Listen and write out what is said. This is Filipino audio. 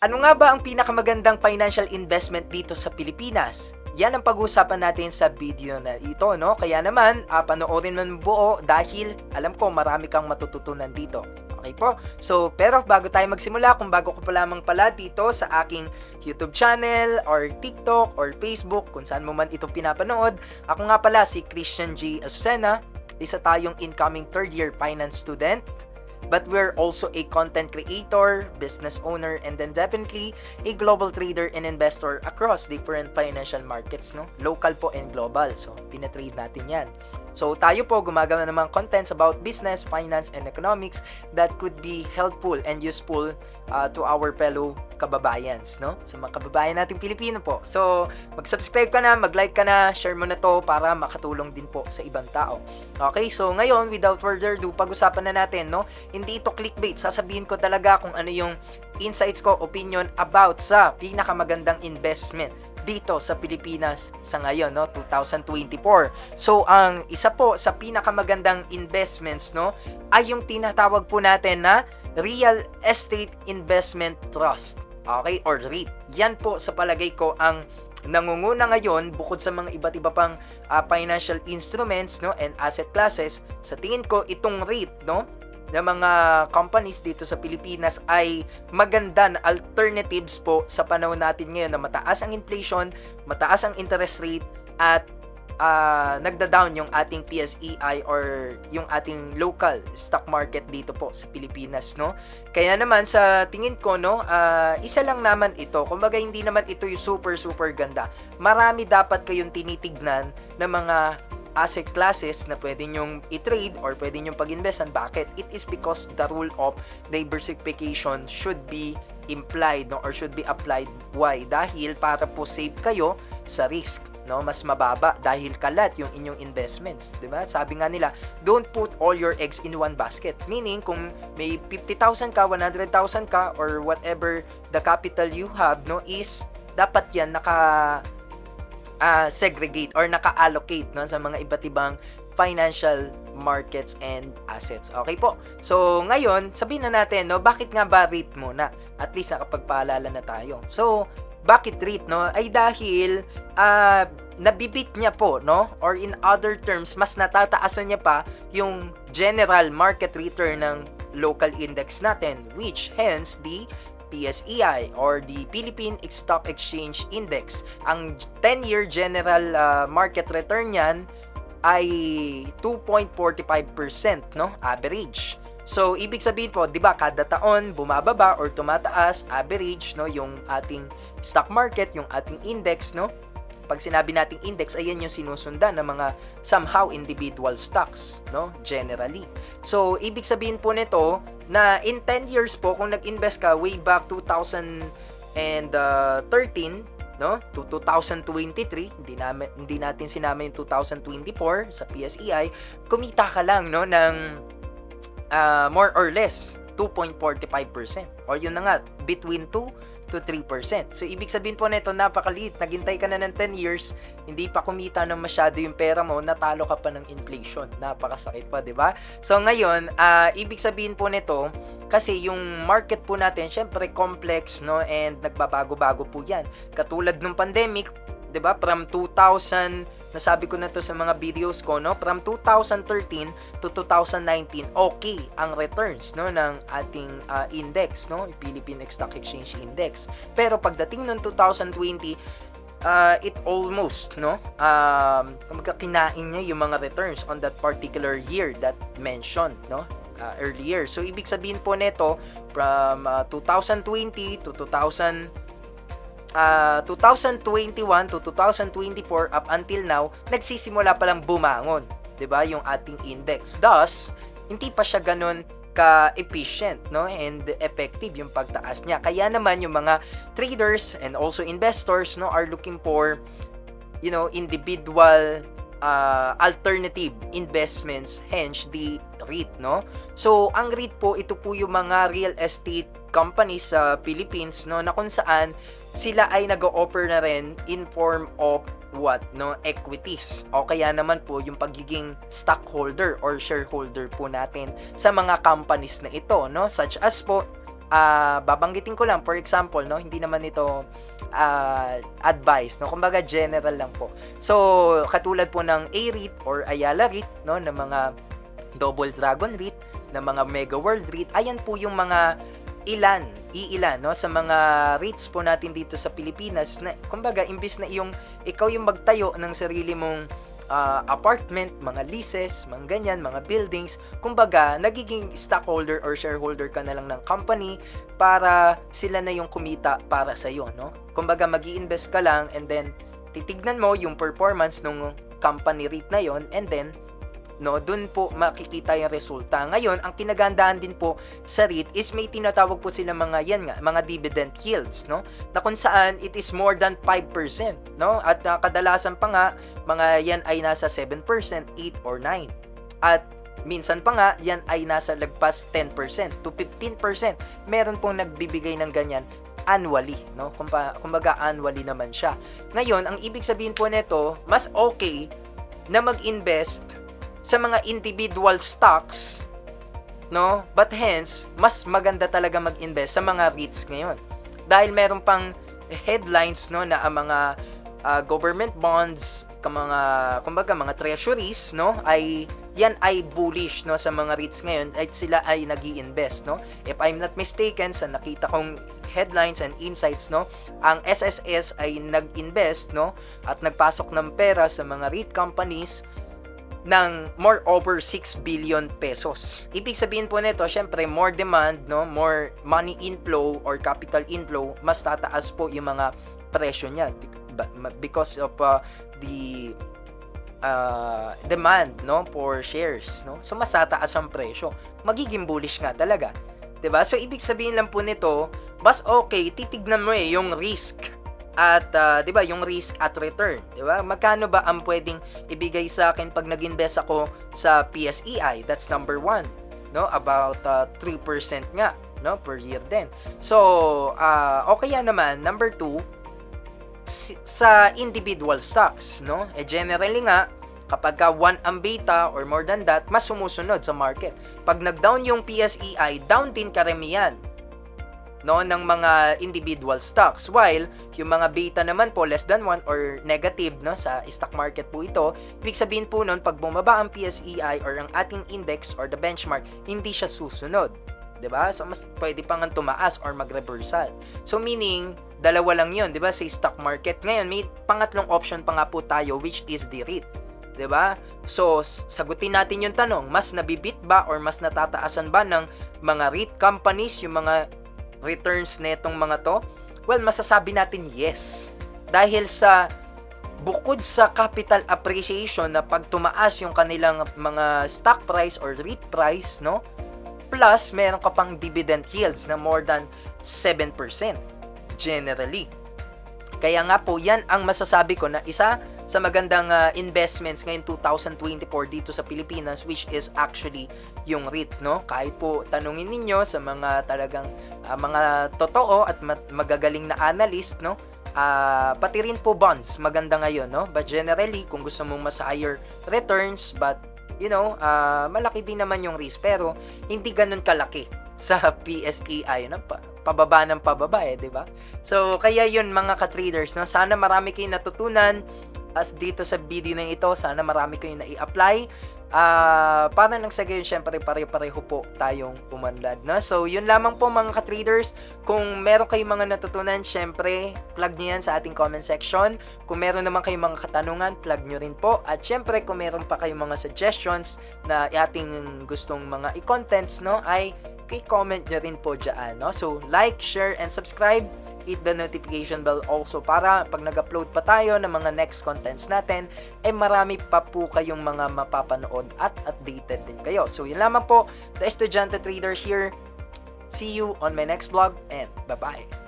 Ano nga ba ang pinakamagandang financial investment dito sa Pilipinas? Yan ang pag-uusapan natin sa video na ito, no? Kaya naman, panoorin mo buo dahil alam ko marami kang matututunan dito. Okay po? So, pero bago tayo magsimula, kung bago ko pa lamang pala dito sa aking YouTube channel or TikTok or Facebook, kung saan mo man ito pinapanood, ako nga pala si Christian G. Azucena, isa tayong incoming third year finance student. But we're also a content creator, business owner, and then definitely a global trader and investor across different financial markets, no? Local po and global. So, tinatrade natin yan. So, tayo po gumagawa ng mga contents about business, finance, and economics that could be helpful and useful to our fellow kababayans, no? Sa mga kababayan nating Pilipino po. So, mag-subscribe ka na, mag-like ka na, share mo na to para makatulong din po sa ibang tao. Okay, so ngayon, without further ado, pag-usapan na natin, no? Hindi ito clickbait. Sasabihin ko talaga kung ano yung insights ko, opinion about sa pinakamagandang investment dito sa Pilipinas sa ngayon, no, 2024. So, ang isa po sa pinakamagandang investments, no, ay yung tinatawag po natin na Real Estate Investment Trust. Okay? Or REIT. Yan po sa palagay ko ang nangunguna ngayon bukod sa mga iba't iba pang financial instruments, no, and asset classes. Sa tingin ko, itong REIT, no, na mga companies dito sa Pilipinas ay maganda na alternatives po sa panahon natin ngayon na mataas ang inflation, mataas ang interest rate, at nagda-down yung ating PSEI or yung ating local stock market dito po sa Pilipinas, no? Kaya naman sa tingin ko, no, isa lang naman ito. Kumbaga hindi naman ito yung super ganda. Marami dapat kayong tinitignan na mga asset classes na pwede nyong i-trade or pwede nyong pag-investan. Bakit? It is because the rule of diversification should be implied, no, or should be applied. Why? Dahil para po safe kayo sa risk, no, mas mababa dahil kalat yung inyong investments, di ba? Sabi nga nila, don't put all your eggs in one basket. Meaning, kung may 50,000 ka, 100,000 ka, or whatever the capital you have, no, is dapat yan segregate or naka-allocate, no, sa mga iba't ibang financial markets and assets. Okay po. So, ngayon, sabihin na natin, no, bakit nga ba REIT muna? At least nakapagpaalala na tayo. So, bakit REIT, no? Ay dahil nabibit niya po, no? Or in other terms, mas natataasan niya pa yung general market return ng local index natin, which hence the PSEI or the Philippine Stock Exchange Index. Ang 10-year general market return niyan ay 2.45%, no, average. So, ibig sabihin po, 'di ba, kada taon bumababa or tumataas average, no, yung ating stock market, yung ating index, no? Pag sinabi nating index, ayan yung sinusundan ng mga somehow individual stocks, no, generally. So, ibig sabihin po nito na in 10 years po, kung nag-invest ka way back 2013, no, to 2023, hindi natin sinama yung 2024 sa PSEI, kumita ka lang, no, ng more or less 2.45%, or yun na nga, between 2 to 3%. So, ibig sabihin po nito, napakaliit. Naghintay ka na ng 10 years, hindi pa kumita ng masyado yung pera mo, natalo ka pa ng inflation. Napakasakit pa, di ba? So, ngayon, ibig sabihin po nito, kasi yung market po natin, syempre complex, no, and nagbabago-bago po yan. Katulad ng pandemic, 'di ba? From 2000, nasabi ko na to sa mga videos ko, no? From 2013 to 2019, okay ang returns, no, ng ating index, no, Philippine Stock Exchange Index. Pero pagdating ng 2020, it almost, no, kinain niya yung mga returns on that particular year that mentioned, no, earlier. So, ibig sabihin po nito, from 2020 to 2021 to 2024 up until now, nagsisimula pa lang bumangon, 'di ba, yung ating index. Thus, hindi pa siya ganun ka-efficient, no, and effective yung pagtaas niya. Kaya naman yung mga traders and also investors, no, are looking for, you know, individual alternative investments, hence the REIT, no. So, ang REIT po, ito po yung mga real estate companies sa Philippines, no, na kung saan sila ay nag-o-offer na rin in form of what, no, equities, o kaya naman po yung pagiging stockholder or shareholder po natin sa mga companies na ito, no, such as po babanggitin ko lang, for example, no, hindi naman ito advice, no, kumbaga general lang po. So, katulad po ng A-REIT or Ayala REIT, no, ng mga Double Dragon REIT, ng mga Mega World REIT, ayan po yung mga iilan, no, sa mga REITs po natin dito sa Pilipinas na, kumbaga, imbis na ikaw yung magtayo ng sarili mong apartment, mga leases, mga ganyan, mga buildings, kumbaga, nagiging stockholder or shareholder ka na lang ng company para sila na yung kumita para sa iyo, no? Kumbaga, magi-invest ka lang and then titignan mo yung performance ng company REIT na yon, and then no, dun po makikita yung resulta. Ngayon, ang kinagandaan din po sa REIT is may tinatawag po sila mga dividend yields, no? Na kung saan it is more than 5%, no? At kadalasan pa nga, mga yan ay nasa 7%, 8 or 9. At minsan pa nga, yan ay nasa lagpas 10% to 15%. Meron pong nagbibigay ng ganyan annually, no? Kumbaga annually naman siya. Ngayon, ang ibig sabihin po nito, mas okay na mag-invest sa mga individual stocks, no? But hence, mas maganda talaga mag-invest sa mga REITs ngayon. Dahil meron pang headlines, no, na ang mga government bonds, kumbaga mga treasuries, no, yan ay bullish, no, sa mga REITs ngayon at sila ay nag-i-invest, no? If I'm not mistaken, sa nakita kong headlines and insights, no, ang SSS ay nag-invest, no, at nagpasok ng pera sa mga REIT companies ng more over 6 billion pesos. Ibig sabihin po nito, syempre more demand, no, more money inflow or capital inflow, mas tataas po yung mga presyo niya because of the demand, no, for shares, no. So mas tataas ang presyo. Magiging bullish nga talaga. 'Di ba? So ibig sabihin lang po nito, mas okay titignan mo yung risk at 'di ba, yung risk at return, 'di ba? Magkano ba ang pwedeng ibigay sa akin pag nag-invest ako sa PSEI? That's number 1, no? About 3% nga, no, per year din. So, okay yan naman. Number 2, sa individual stocks, no? Generally nga, kapag 1 ang beta or more than that, mas sumusunod sa market. Pag nag-down yung PSEI, down din karamihan, no, ng mga individual stocks, while yung mga beta naman po less than 1 or negative, no, sa stock market po ito. Ibig sabihin po nun, pag bumaba ang PSEI or ang ating index or the benchmark, hindi siya susunod, 'di ba? So mas pwede pang tumaas or mag-reversal. So meaning dalawa lang 'yon, 'di ba, sa stock market. Ngayon may pangatlong option pa nga po tayo, which is the REIT, 'di ba? So sagutin natin yung tanong, mas nabibit ba or mas natataasan ba ng mga REIT companies yung mga returns netong mga to? Well, masasabi natin yes. Dahil sa bukod sa capital appreciation na pag tumaas yung kanilang mga stock price or REIT price, no? Plus, meron ka pang dividend yields na more than 7% generally. Kaya nga po, yan ang masasabi ko na isa sa magandang investments ngayon 2024 dito sa Pilipinas, which is actually yung REIT, no? Kahit po tanungin ninyo sa mga talagang mga totoo at magagaling na analyst, no? Pati rin po bonds, maganda ngayon, no? But generally, kung gusto mong mas higher returns, but you know, malaki din naman yung risk, pero hindi ganun kalaki sa PSEI, no? Pababa ng pababa, di ba? So, kaya yun mga ka-traders, no? Sana marami kayong natutunan as dito sa video na ito. Sana marami kayong na-i-apply. Para nang sa gayon, syempre pare-pareho po tayong umanlad, no? So, yun lamang po mga ka-traders. Kung meron kayong mga natutunan, syempre, plug nyo yan sa ating comment section. Kung meron naman kayong mga katanungan, plug nyo rin po. At syempre, kung meron pa kayong mga suggestions na ating gustong mga i-contents, no, ay i-comment nyo rin po dyan, no? So, like, share, and subscribe. Hit the notification bell also para pag nag-upload pa tayo ng mga next contents natin, marami pa po kayong mga mapapanood at updated din kayo. So, yun lamang po. The Estudyante Trader here. See you on my next vlog and bye-bye.